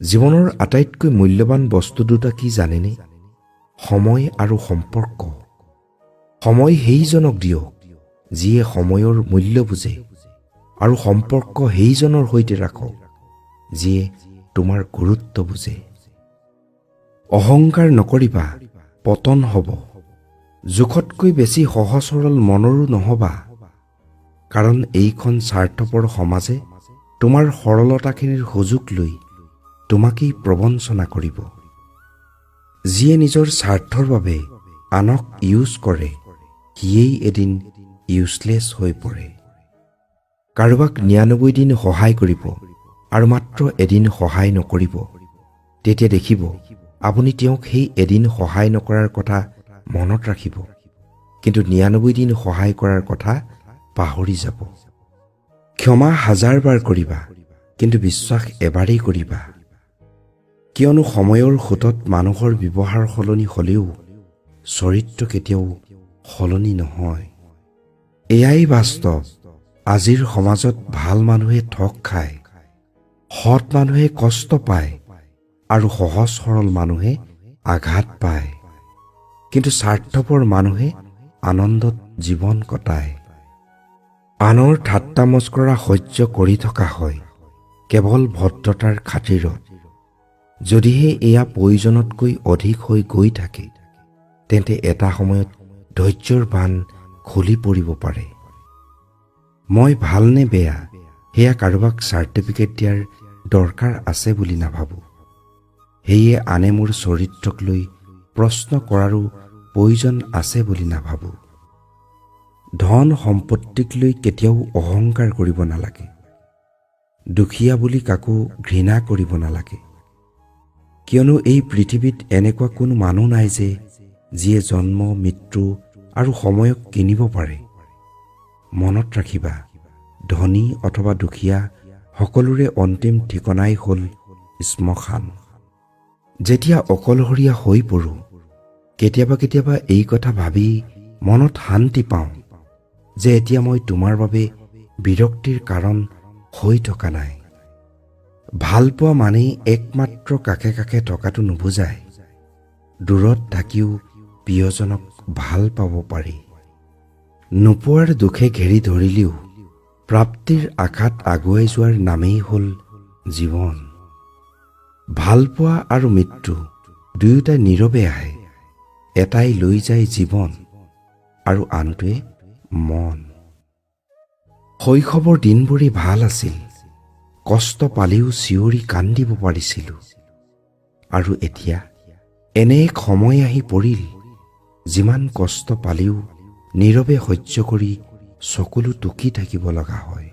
জীৱনৰ আটাইতকৈ মূল্যৱান বস্তু দুটা কি জানেনে? সময় আৰু সম্পৰ্ক। সময় সেইজনক দিয়ক যিয়ে সময়ৰ মূল্য বুজে, আৰু সম্পৰ্ক সেইজনৰ সৈতে ৰাখক যিয়ে তোমাৰ গুৰুত্ব বুজে। অহংকাৰ নকৰিবা, পতন হ'ব। জোখতকৈ বেছি সহজ সৰল মনৰো নহবা, কাৰণ এইখন স্বাৰ্থপৰ সমাজে তোমাৰ সৰলতাখিনিৰ সুযোগ লৈ তোমাকেই প্ৰবঞ্চনা কৰিব। যিয়ে নিজৰ স্বাৰ্থৰ বাবে আনক ইউজ কৰে, সিয়েই এদিন ইউজলেছ হৈ পৰে। কাৰোবাক ৯৯ দিন সহায় কৰিব আৰু মাত্ৰ এদিন সহায় নকৰিব, তেতিয়া দেখিব আপুনি তেওঁক সেই এদিন সহায় নকৰাৰ কথা মনত ৰাখিব, কিন্তু ৯৯ দিন সহায় কৰাৰ কথা পাহৰি যাব। ক্ষমা ১০০০ বাৰ কৰিবা, কিন্তু বিশ্বাস এবাৰেই কৰিবা, কিয়নো সময়ৰ সোঁতত মানুহৰ ব্যৱহাৰ সলনি হ'লেও চৰিত্ৰ কেতিয়াও সলনি নহয়। এয়াই বাস্তৱ। আজিৰ সমাজত ভাল মানুহে ঠগ খায়, সৎ মানুহে কষ্ট পায়, আৰু সহজ সৰল মানুহে আঘাত পায়, কিন্তু স্বাৰ্থপৰ মানুহে আনন্দত জীৱন কটায়। আনৰ ঠাট্টা মস্কৰা সহ্য কৰি থকা হয় কেৱল ভদ্ৰতাৰ খাতিৰত। যদিহে এয়া প্ৰয়োজনতকৈ অধিক হৈ গৈ থাকে, তেন্তে এটা সময়ত ধৈৰ্যৰ বান্ধ খুলি পৰিব পাৰে। মই ভাল নে বেয়া সেয়া কাৰোবাক চাৰ্টিফিকেট দিয়াৰ দৰকাৰ আছে বুলি নাভাবোঁ। সেয়ে আনে মোৰ চৰিত্ৰক লৈ প্ৰশ্ন কৰাৰো প্ৰয়োজন আছে বুলি নাভাবোঁ। ধন সম্পত্তিক লৈ কেতিয়াও অহংকাৰ কৰিব নালাগে। দুখীয়া বুলি কাকো ঘৃণা কৰিব নালাগে, কিয়নো এই পৃথিৱীত এনেকুৱা কোনো মানুহ নাই যে যিয়ে জন্ম, মৃত্যু আৰু সময়ক কিনিব পাৰে। মনত ৰাখিবা, ধনী অথবা দুখীয়া সকলোৰে অন্তিম ঠিকনাই হ'ল শ্মশান। যেতিয়া অকলশৰীয়া হৈ পৰোঁ, কেতিয়াবা এই কথা ভাবি মনত শান্তি পাওঁ যে এতিয়া মই তোমাৰ বাবে বিৰক্তিৰ কাৰণ হৈ থকা নাই। ভালপোৱা মানেই একমাত্ৰ কাষে কাষে থকাটো নুবুজায়। দূৰত থাকিও প্ৰিয়জনক ভাল পাব পাৰি। নোপোৱাৰ দুখে ঘেৰি ধৰিলেও প্ৰাপ্তিৰ আশাত আগুৱাই যোৱাৰ নামেই হ'ল জীৱন। ভালপোৱা আৰু মৃত্যু দুয়োটাই নীৰৱে আহে। এটাই লৈ যায় জীৱন আৰু আনটোৱে মন। শৈশৱৰ দিনবোৰেই ভাল আছিল। কষ্ট পালেও চিঞৰি কান্দিব পাৰিছিলোঁ। আৰু এতিয়া এনে এক সময় আহি পৰিল, যিমান কষ্ট পালেও নীৰৱে সহ্য কৰি চকুলো টুকি থাকিব লগা হয়।